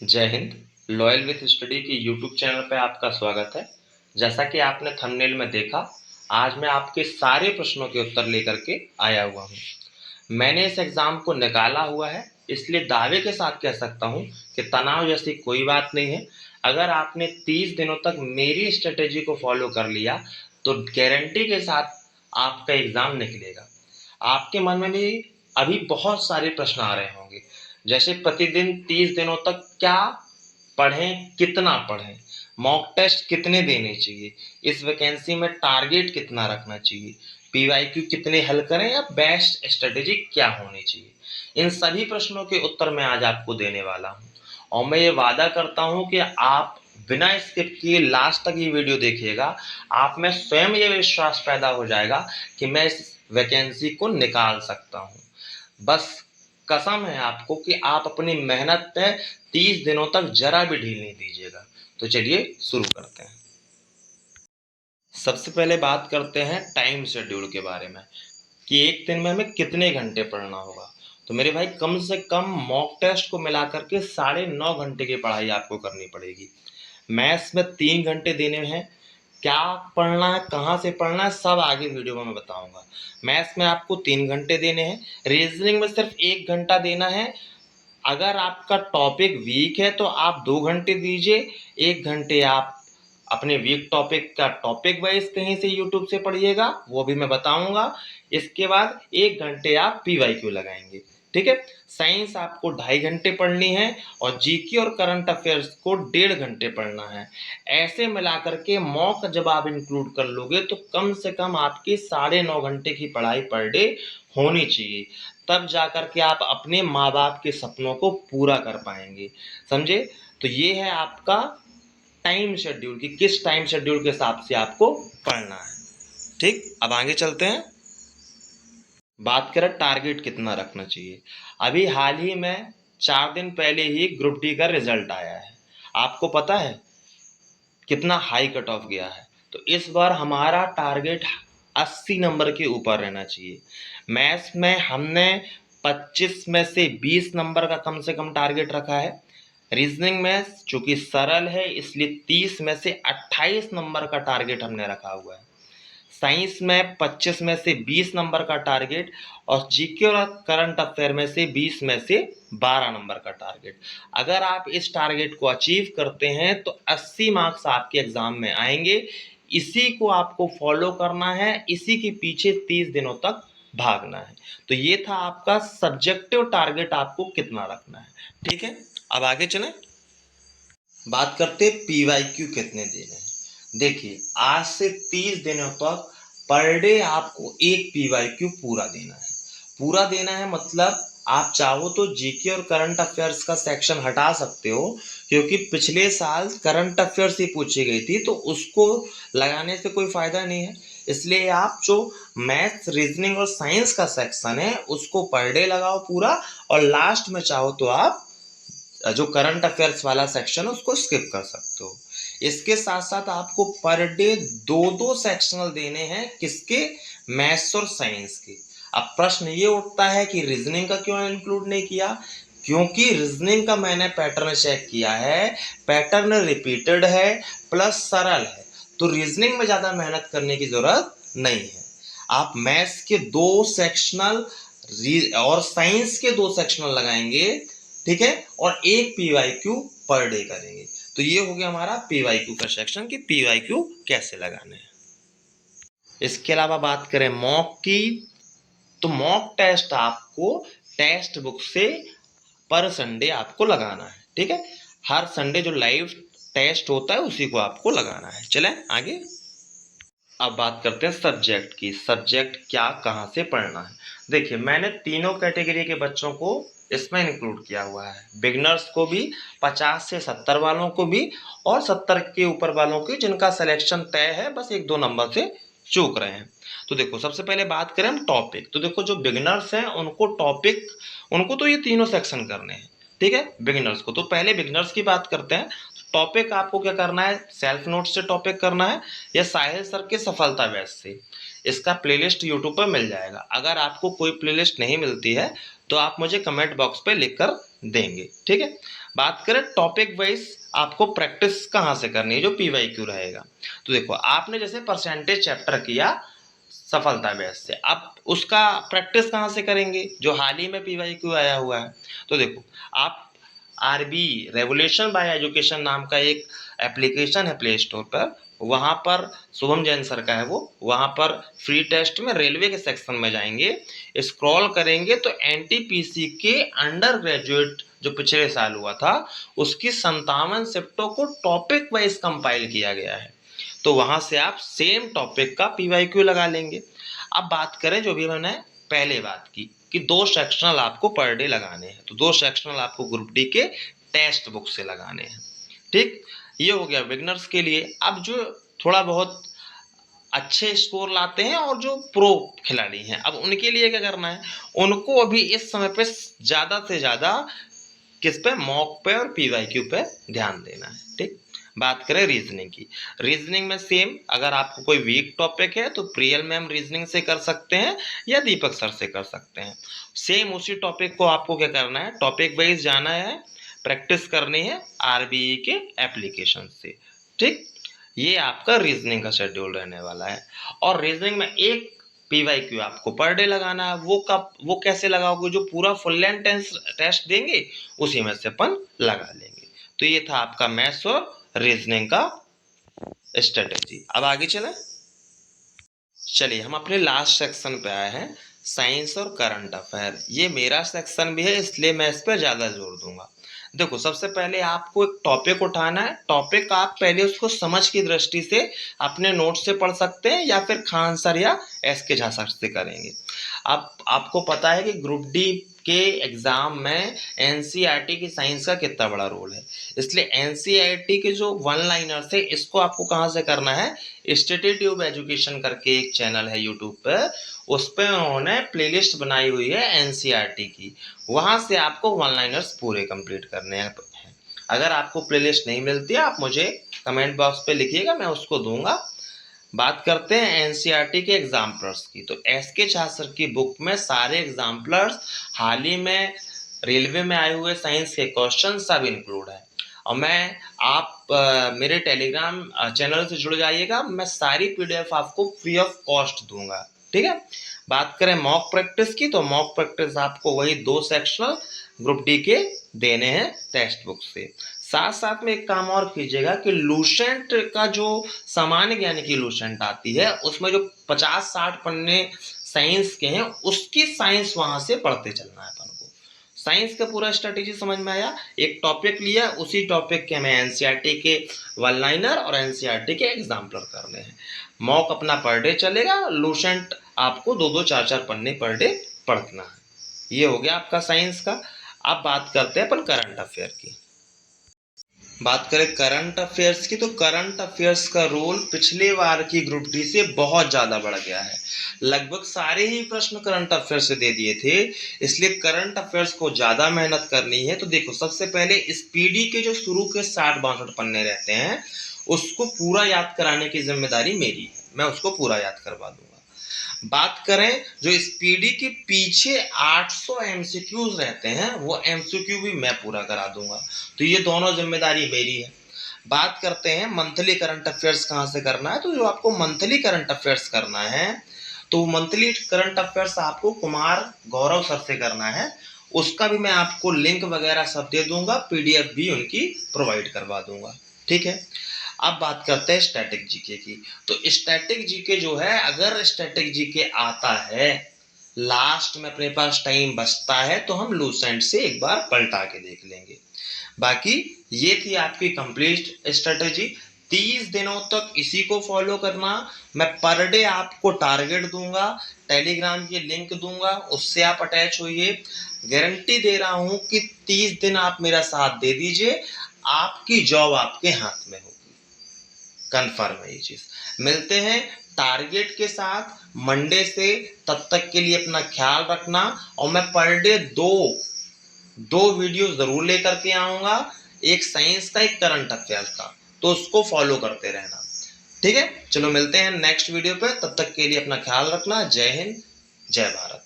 जय Hind. Loyal with study की YouTube channel पे आपका स्वागत है। जैसा कि आपने थंबनेल में देखा, आज मैं आपके सारे प्रश्नों के उत्तर लेकर के आया हुआ हूँ। मैंने इस एग्ज़ाम को निकाला हुआ है, इसलिए दावे के साथ कह सकता हूँ कि तनाव जैसी कोई बात नहीं है। अगर आपने 30 दिनों तक मेरी स्ट्रेटेजी को फॉलो कर लिया तो गारंटी के साथ आपका एग्ज़ाम निकलेगा। आपके मन में भी अभी बहुत सारे प्रश्न आ रहे होंगे, जैसे प्रतिदिन 30 दिनों तक क्या पढ़ें, कितना पढ़ें, मॉक टेस्ट कितने देने चाहिए, इस वैकेंसी में टारगेट कितना रखना चाहिए, पीवाईक्यू कितने हल करें या बेस्ट स्ट्रेटेजी क्या होनी चाहिए। इन सभी प्रश्नों के उत्तर मैं आज आपको देने वाला हूं और मैं ये वादा करता हूं कि आप बिना स्किप किए लास्ट तक ये वीडियो देखिएगा। आप में स्वयं ये विश्वास पैदा हो जाएगा कि मैं इस वैकेंसी को निकाल सकता हूं। बस कसम है आपको कि आप अपनी मेहनत पे 30 दिनों तक जरा भी ढील नहीं दीजिएगा। तो चलिए शुरू करते हैं। सबसे पहले बात करते हैं टाइम शेड्यूल के बारे में कि एक दिन में हमें कितने घंटे पढ़ना होगा। तो मेरे भाई, कम से कम मॉक टेस्ट को मिला करके 9.5 घंटे की पढ़ाई आपको करनी पड़ेगी। मैथ्स में 3 घंटे देने हैं। क्या पढ़ना है, कहाँ से पढ़ना है, सब आगे वीडियो में मैं बताऊंगा। मैथ्स में आपको 3 घंटे देने हैं। रीजनिंग में सिर्फ 1 घंटा देना है। अगर आपका टॉपिक वीक है तो आप 2 घंटे दीजिए। 1 घंटे आप अपने वीक टॉपिक का टॉपिक वाइज कहीं से यूट्यूब से पढ़िएगा, वो भी मैं बताऊंगा। इसके बाद 1 घंटे आप पीवाईक्यू लगाएंगे। ठीक है। साइंस आपको 2.5 घंटे पढ़नी है और जीके और करंट अफेयर्स को 1.5 घंटे पढ़ना है। ऐसे मिलाकर के मॉक जब आप इंक्लूड कर लोगे तो कम से कम आपकी 9.5 घंटे की पढ़ाई पर डे होनी चाहिए। तब जाकर के आप अपने माँ बाप के सपनों को पूरा कर पाएंगे। समझे? तो ये है आपका टाइम शेड्यूल कि किस टाइम शेड्यूल के हिसाब से आपको पढ़ना है। ठीक, अब आगे चलते हैं। बात करें टारगेट कितना रखना चाहिए। अभी हाल ही में 4 दिन पहले ही ग्रुप डी का रिजल्ट आया है। आपको पता है कितना हाई कट ऑफ गया है। तो इस बार हमारा टारगेट 80 नंबर के ऊपर रहना चाहिए। मैथ्स में हमने 25 में से 20 नंबर का कम से कम टारगेट रखा है। रीजनिंग में चूंकि सरल है इसलिए 30 में से 28 नंबर का टारगेट हमने रखा हुआ है। साइंस में 25 में से 20 नंबर का टारगेट और जीके और करंट अफेयर में से 20 में से 12 नंबर का टारगेट। अगर आप इस टारगेट को अचीव करते हैं तो 80 मार्क्स आपके एग्जाम में आएंगे। इसी को आपको फॉलो करना है, इसी के पीछे 30 दिनों तक भागना है। तो ये था आपका सब्जेक्टिव टारगेट, आपको कितना रखना है। ठीक है, अब आगे चलें। बात करते पीवाईक्यू कितने देने हैं। देखिए, आज से 30 दिनों तक पर डे आपको एक पीवाईक्यू पूरा देना है। पूरा देना है मतलब आप चाहो तो जीके और करंट अफेयर्स का सेक्शन हटा सकते हो, क्योंकि पिछले साल करंट अफेयर्स ही पूछी गई थी तो उसको लगाने से कोई फायदा नहीं है। इसलिए आप जो मैथ्स, रीजनिंग और साइंस का सेक्शन है उसको पर डे लगाओ पूरा, और लास्ट में चाहो तो आप जो करंट अफेयर्स वाला सेक्शन है उसको स्किप कर सकते हो। इसके साथ साथ आपको पर डे 2-2 सेक्शनल देने हैं। किसके? मैथ्स और साइंस के। अब प्रश्न ये उठता है कि रीजनिंग का क्यों इंक्लूड नहीं किया? क्योंकि रीजनिंग का मैंने पैटर्न चेक किया है, पैटर्न रिपीटेड है प्लस सरल है, तो रीजनिंग में ज्यादा मेहनत करने की जरूरत नहीं है। आप मैथ्स के 2 सेक्शनल और साइंस के 2 सेक्शनल लगाएंगे, ठीक है, और एक पीवाईक्यू पर डे करेंगे। तो ये हो गया हमारा पीवाईक्यू का सेक्शन कि पीवाईक्यू कैसे लगाने हैं। इसके अलावा बात करें मॉक की, तो मॉक टेस्ट आपको टेक्स्ट बुक से पर संडे आपको लगाना है। ठीक है, हर संडे जो लाइव टेस्ट होता है उसी को आपको लगाना है। चलें आगे। अब बात करते हैं सब्जेक्ट की। सब्जेक्ट क्या, कहाँ से पढ़ना है। देखिए, मैंने तीनों कैटेगरी के बच्चों को इसमें इंक्लूड किया हुआ है। बिगनर्स को भी, 50 से 70 वालों को भी, और 70 के ऊपर वालों की जिनका सिलेक्शन तय है, बस 1-2 नंबर से चूक रहे हैं। तो देखो, सबसे पहले बात करें हम टॉपिक। तो देखो, जो बिगनर्स हैं उनको टॉपिक, उनको तो ये तीनों सेक्शन करने हैं। ठीक है, बिगिनर्स को तो पहले बिगिनर्स की बात करते हैं। टॉपिक आपको क्या करना है, सेल्फ नोट से टॉपिक करना है या साहिल सर के सफलता बैच से। इसका प्लेलिस्ट यूट्यूब पर मिल जाएगा। अगर आपको कोई प्लेलिस्ट नहीं मिलती है तो आप मुझे कमेंट बॉक्स पे लिखकर देंगे। ठीक है, बात करें टॉपिक वाइज आपको प्रैक्टिस कहाँ से करनी है, जो पीवाईक्यू रहेगा। तो देखो आपने जैसे परसेंटेज चैप्टर किया सफलता बेस से, अब उसका प्रैक्टिस कहाँ से करेंगे, जो हाल ही में पीवाईक्यू आया हुआ है। तो देखो आप आरबी रेवोल्यूशन बाय एजुकेशन नाम का एक एप्लीकेशन है प्ले स्टोर पर, वहाँ पर शुभम जैन सर का है वो, वहाँ पर फ्री टेस्ट में रेलवे के सेक्शन में जाएंगे, स्क्रॉल करेंगे तो एनटीपीसी के अंडर ग्रेजुएट जो पिछले साल हुआ था उसकी 57 शिफ्टों को टॉपिक वाइज कंपाइल किया गया है। तो वहां से आप सेम टॉपिक का पीवाईक्यू लगा लेंगे। अब बात करें जो भी मैंने पहले बात की कि 2 सेक्शनल आपको पर डे लगाने हैं, तो 2 सेक्शनल आपको ग्रुप डी के टेक्स्ट बुक से लगाने हैं। ठीक, ये हो गया बिगनर्स के लिए। अब जो थोड़ा बहुत अच्छे स्कोर लाते हैं और जो प्रो खिलाड़ी हैं, अब उनके लिए क्या करना है, उनको अभी इस समय पे ज़्यादा से ज़्यादा किस पे, मॉक पे और पीवाईक्यू पे ध्यान देना है। ठीक, बात करें रीजनिंग की, रीजनिंग में सेम, अगर आपको कोई वीक टॉपिक है तो प्रियल मैम रीजनिंग से कर सकते हैं या दीपक सर से कर सकते हैं। सेम उसी टॉपिक को आपको क्या करना है, टॉपिक वाइज जाना है, प्रैक्टिस करनी है आरबीई के एप्लीकेशन से। ठीक, ये आपका रीजनिंग का शेड्यूल रहने वाला है। और रीजनिंग में एक पीवाईक्यू आपको पर डे लगाना है, वो कब, वो कैसे लगाओगे, जो पूरा फुल लेंथ टेस्ट देंगे उसी में से अपन लगा लेंगे। तो ये था आपका मैथ्स और रीजनिंग का स्ट्रेटेजी। अब आगे चलें, चलिए हम अपने लास्ट सेक्शन पे आए हैं, साइंस और करंट अफेयर। ये मेरा सेक्शन भी है इसलिए मैं इस पर ज़्यादा जोर दूंगा। देखो सबसे पहले आपको एक टॉपिक उठाना है, टॉपिक आप पहले उसको समझ की दृष्टि से अपने नोट से पढ़ सकते हैं या फिर खान सर या एस के झा सर से करेंगे। अब आपको पता है कि ग्रुप डी के एग्जाम में एनसीईआरटी की साइंस का कितना बड़ा रोल है, इसलिए एनसीईआरटी के जो वन लाइनर्स है इसको आपको कहाँ से करना है, स्टडी ट्यूब एजुकेशन करके एक चैनल है यूट्यूब पर, उस पर उन्होंने प्लेलिस्ट बनाई हुई है एनसीईआरटी की, वहां से आपको वन लाइनर्स पूरे कंप्लीट करने हैं। अगर आपको प्लेलिस्ट नहीं मिलती है आप मुझे कमेंट बॉक्स पे लिखिएगा, मैं उसको दूंगा। बात करते हैं एनसीईआरटी के एग्जाम्पलर्स की, तो एस के झा सर की बुक में सारे एग्जाम्पलर्स हाल ही में रेलवे में आए हुए साइंस के क्वेश्चन सब इंक्लूड है। और मैं आप मेरे टेलीग्राम चैनल से जुड़ जाइएगा, मैं सारी पीडीएफ आपको फ्री ऑफ कॉस्ट दूंगा। ठीक है, बात करें मॉक प्रैक्टिस की, तो मॉक प्रैक्टिस आपको वही 2 सेक्शनल ग्रुप डी के देने हैं टेक्स्ट बुक से। साथ साथ में एक काम और कीजिएगा कि लूसेंट का जो सामान्य ज्ञान की लूसेंट आती है उसमें जो 50-60 पन्ने साइंस के हैं उसकी साइंस वहां से पढ़ते चलना है अपन को। साइंस का पूरा स्ट्रेटेजी समझ में आया, एक टॉपिक लिया, उसी टॉपिक के हमें एनसीईआरटी के वन लाइनर और एनसीईआरटी के एग्जाम्पलर करने हैं। मॉक अपना पर डे चलेगा, लूसेंट आपको 2-2 4-4 पन्ने पर डे पढ़ना है। ये हो गया आपका साइंस का। अब बात करते हैं अपन करंट अफेयर की। बात करें करंट अफेयर्स की, तो करंट अफेयर्स का रोल पिछले बार की ग्रुप डी से बहुत ज़्यादा बढ़ गया है, लगभग सारे ही प्रश्न करंट अफेयर्स से दे दिए थे, इसलिए करंट अफेयर्स को ज़्यादा मेहनत करनी है। तो देखो सबसे पहले स्पीडी के जो शुरू के 60-62 पन्ने रहते हैं उसको पूरा याद कराने की जिम्मेदारी मेरी है, मैं उसको पूरा याद करवा दूंगा। बात करें जो स्पीडी के पीछे 800 एमसीक्यूज रहते हैं वो एमसीक्यू भी मैं पूरा करा दूंगा, तो ये दोनों जिम्मेदारी मेरी है। बात करते हैं मंथली करंट अफेयर्स कहाँ से करना है, तो जो आपको मंथली करंट अफेयर्स करना है तो मंथली करंट अफेयर्स आपको कुमार गौरव सर से करना है, उसका भी मैं आपको लिंक वगैरह सब दे दूंगा, पीडीएफ भी उनकी प्रोवाइड करवा दूंगा। ठीक है, अब बात करते हैं स्टैटिक जीके की। तो स्टैटिक जीके जो है, अगर स्टैटिक जीके आता है लास्ट में अपने पास टाइम बचता है तो हम लूसेंट से एक बार पलटा के देख लेंगे। बाकी ये थी आपकी कंप्लीट स्ट्रेटेजी, 30 दिनों तक इसी को फॉलो करना। मैं पर डे आपको टारगेट दूंगा, टेलीग्राम की लिंक दूंगा, उससे आप अटैच होइए। गारंटी दे रहा हूं कि 30 दिन आप मेरा साथ दे दीजिए, आपकी जॉब आपके हाथ में होगी, कंफर्म है ये चीज। मिलते हैं टारगेट के साथ मंडे से, तब तक के लिए अपना ख्याल रखना। और मैं पर डे दो वीडियो जरूर लेकर के आऊंगा, एक साइंस का एक करंट अफेयर्स का, तो उसको फॉलो करते रहना। ठीक है, चलो मिलते हैं नेक्स्ट वीडियो पे, तब तक के लिए अपना ख्याल रखना। जय हिंद, जय भारत।